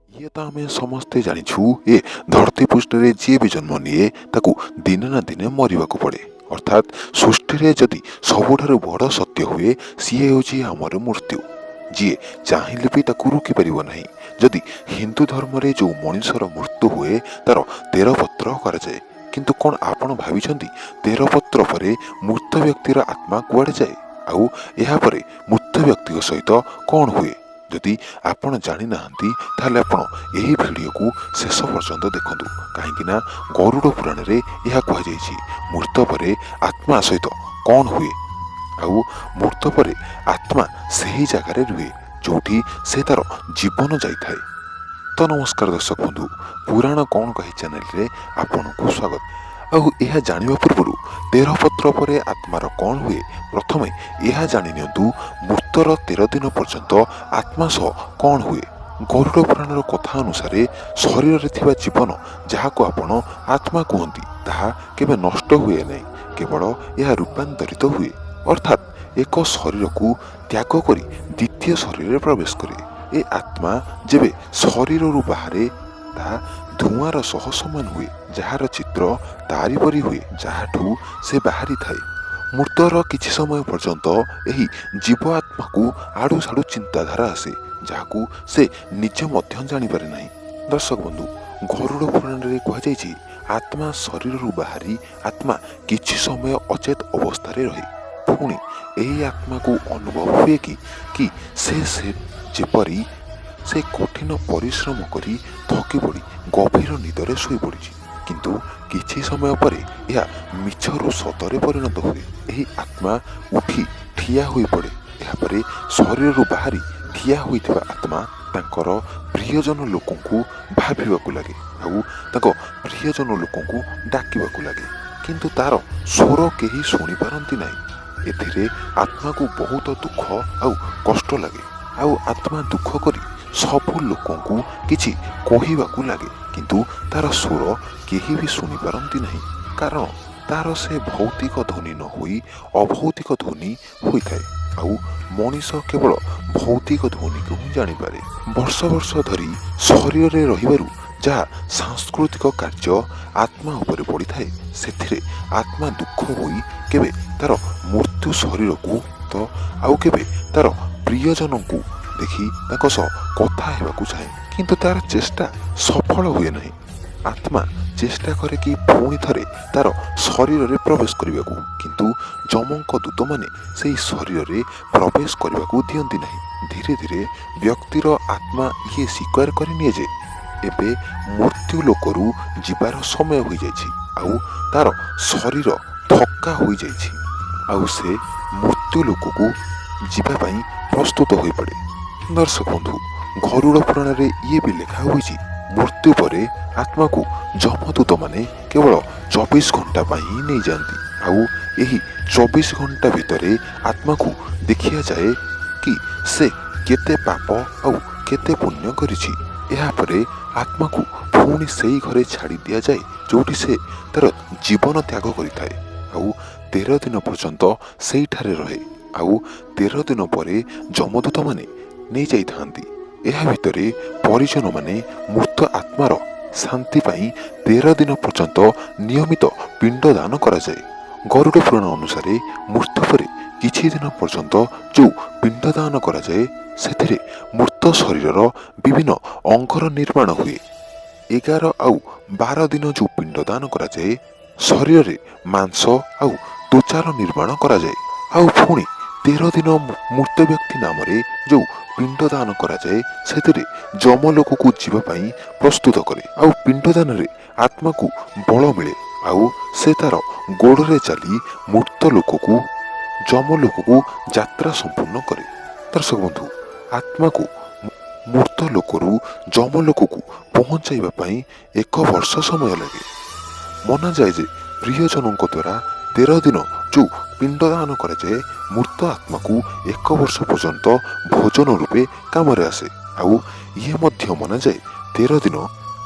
ये तो आम समस्ते जाचु ए धरती पृष्ठ जी भी जन्म निए ताकू दिने ना दिने मरवा पड़े। अर्थात सृष्टि जदि सबुठ बड़ सत्य हुए सी हूँ आमर मृत्यु। जी चाहिले भी ताकू रोकी पार ना। जदि हिंदू धर्म रे जो मनुष्यर मृत्यु हुए तार 13 पत्र कराए, किंतु कौन आपण भाविଛନ୍ତି 13 पत्र पर मृत व्यक्तिर आत्मा कुआड़े जाए आउ या परे मृत व्यक्ति सहित कौन हुए? जदि आपण जानी नाहंती ताहले आपण एही वीडियो को शेष पर्यंत देखंतु, कहीं गरुड़ पुराण रे यह कहुଯାଇଛି मृत परे आत्मा सहित कौन हुए आउ मृत परे आत्मा सही जगार रुहे जोठी से तार जीवन जाए। तो नमस्कार दर्शक बंधु, पुराण कौन कही चैनल रे आपन को स्वागत। आउ यह जानिबा पूर्व 13 पत्र पर आत्मार कौन हुए प्रथमे यह जानि नियंतु मृतर 13 दिन पर्यंत आत्मा सह कौन हुए। गरुड़ पुराण कथा अनुसार शरीर रे थिबा जीवन जहाको आपण आत्मा कहती ताहा केबे नष्ट हुए नहीं, केवल यह रूपांतरित हुए। अर्थात एक शरीर को त्याग करी द्वितीय शरीर रे प्रवेश करे। ए आत्मा जेबे शरीर बाहरे ता धुआर सह समान हुए, जार चित्र तारी परी हुए जहाठू से बाहरी थाए। मृतर किछि समय पर्यंत एही जीव आत्मा को आड़ू साड़ू चिंताधारा आसे जहाकू से निजे मध्य जानी पारे नहीं। दर्शक बंधु, गरुड़ पुराण रे कहुଯାଇଛି आत्मा शरीर बाहरी आत्मा किछि समय अचेत अवस्था रे रहे। पुणी एही आत्मा को अनुभव हुए कि से जेपरी से कठिन परिश्रम करी थकी पड़ी गभीर निदरे शोई पड़ी, किंतु किछि समय पर यह मिछरु सतरे परिणत हुए। एही आत्मा उठी ठिया होई पड़े। यापर शरीर बाहरी ठिया होइथिबा आत्मा तांकर प्रियजन लोकंकु भाबिबाकु लागे आउ तांको प्रियजन लोकंकु डाकिबाकु लागे, किंतु तार स्वर केही सुनी पारंती नाही। एथिरे आत्मा को बहुत दुख आउ कष्ट लगे आउ आत्मा दुख करी सबु लोकंकु किछि कहिबाकु लागे, किंतु तार स्वर केही भी सुनी पारंती नहीं, कारण तार से भौतिक ध्वनि न होई अभौतिक ध्वनि होइथाए आउ मनीष केवल भौतिक ध्वनि को ही जानिपारे। वर्ष वर्ष धरी शरीर रे रहिबारु जहाँ सांस्कृतिक कार्य आत्मा उपरे पड़ी थाए, सेथिरे आत्मा दुख होई केबे तार मृत्यु शरीर को तो आउ केबे तार प्रियजन को देखी ताको सह कथा हेबाकु चाहे, किंतु तार चेष्टा सफल हुए नहीं। आत्मा चेष्टा करे कि पुणी थरे तार शरीर रे प्रवेश करबाकू, किंतु जमंक दूत माने सेही शरीर रे प्रवेश करबाकू दियंती नहीं। धीरे धीरे व्यक्तिर आत्मा ये स्वीकार करि निए जे एबे मृत्यु लोकरू जीवार समय हो जाइछि आउ तार शरीर थक्का हो जाइछि आउ से मृत्यु लोक को जीवा पई प्रस्तुत हो पड़े। दर्शक बंधु, गरुड़ पुराण रे ये भी लिखा होइछि मृत्यु परे आत्मा को जमदूत माने केवल 24 घंटा ही नहीं जाती आउ यही 24 घंटा भितरे आत्मा को देखिया जाए कि से केते पाप आउ केते पुण्य करिछि। या परे आत्मा को पुणी सेई घरे छाड़ी दिया जाए जोठी से तार जीवन त्याग करिथाए आउ 13 दिन पर्यंत सेईठारे रहे आउ 13 दिन परे जमदूत माने नहीं जाई थांती। एहा भितरे परिजन माने मृत आत्मार शांति पाई 13 दिन पर्यंत नियमित पिंड दान करा जाए। गरुड़ पुराण अनुसार मृत्यु परे किछि दिन पर्यंत जो पिंड दान करा जाए सेथिरे मृत शरीरर विभिन्न अंगर निर्माण हुए। 11 आउ 12 दिन जो पिंड दान करा जाए शरीर रे मांस आउ त्वचार निर्माण करा जाए आउ पुणी 13 दिन मृत व्यक्ति नाम रे जो पिंड दान करा जाए सेथिरे जमलोक को जीवा पाई प्रस्तुत करे आउ पिंड दान रे आत्मा को बल मिले आउ से तार गोड़े चली मृत लोक को जमलोक को यात्रा संपूर्ण करे। दर्शक बंधु, आत्मा को मृत लोकरू जमलोक को पहुंचाइबा पाई 1 वर्ष समय लगे। मना जाए जे प्रियजनों द्वारा 13 दिन जो पिंड दान करा जाए मृत आत्मा को 1 वर्ष पर्यंत भोजन रूपे काम आसे आउ ये मध्य मना जाए 13 दिन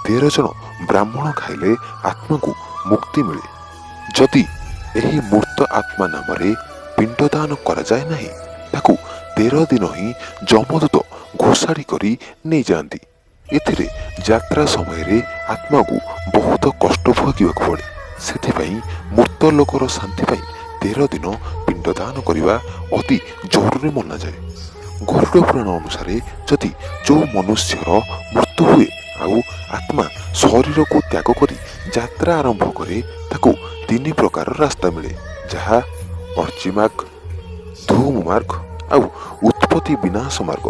13 जन ब्राह्मण खाइले आत्मा को मुक्ति मिले। जदि एही मृत आत्मा नाम रे पिंड दान करा जाए नहीं ताकू 13 दिन ही जमदूत घोषाड़ी करी नहीं जाती। ଏଥିରେ ଯାତ୍ରା ସମୟରେ ଆତ୍ମାକୁ ବହୁତ କଷ୍ଟ ଭୋଗିବାକୁ ପଡ଼େ। ସେଥିପାଇଁ ମୃତ ଲୋକର ଶାନ୍ତି ପାଇଁ 13 ଦିନ ପିଣ୍ଡଦାନ କରିବା ଅତି ଜରୁରୀ ମନାଯାଏ। ଗରୁଡ଼ ପୁରାଣ ଅନୁସାରେ ଯଦି ଯେଉଁ ମନୁଷ୍ୟର ମୃତ୍ୟୁ ହୁଏ ଆଉ ଆତ୍ମା ଶରୀରକୁ ତ୍ୟାଗ କରି ଯାତ୍ରା ଆରମ୍ଭ କରେ ତାକୁ 3 ପ୍ରକାର ରାସ୍ତା ମିଳେ, ଯାହା ଅର୍ଚି ମାର୍ଗ, ଧୂମ ମାର୍ଗ ଆଉ ଉତ୍ପତ୍ତି ବିନାଶ ମାର୍ଗ।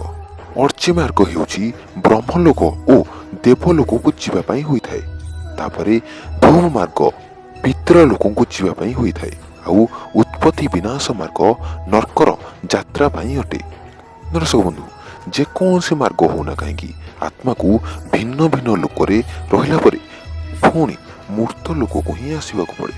ଅର୍ଚି ମାର୍ଗ ହେଉଛି ବ୍ରହ୍ମଲୋକ ଓ ଦେବଲୋକକୁ ଯିବା ପାଇଁ ହୋଇଥାଏ। ତାପରେ ଧୂମ ମାର୍ଗ ପିତୃ ଲୋକଙ୍କୁ ଯିବା ପାଇଁ ହୋଇଥାଏ ଆଉ ଉତ୍ପତ୍ତି ବିନାଶ ମାର୍ଗ ନର୍କର ଯାତ୍ରା ପାଇଁ ଅଟେ। ଦର୍ଶକ ବନ୍ଧୁ, ଯେକୌଣସି ମାର୍ଗ ହେଉନା କାହିଁକି ଆତ୍ମାକୁ ଭିନ୍ନ ଭିନ୍ନ ଲୋକରେ ରହିଲା ପରେ ପୁଣି ମୂର୍ତ୍ତ ଲୋକକୁ ହିଁ ଆସିବାକୁ ପଡ଼େ।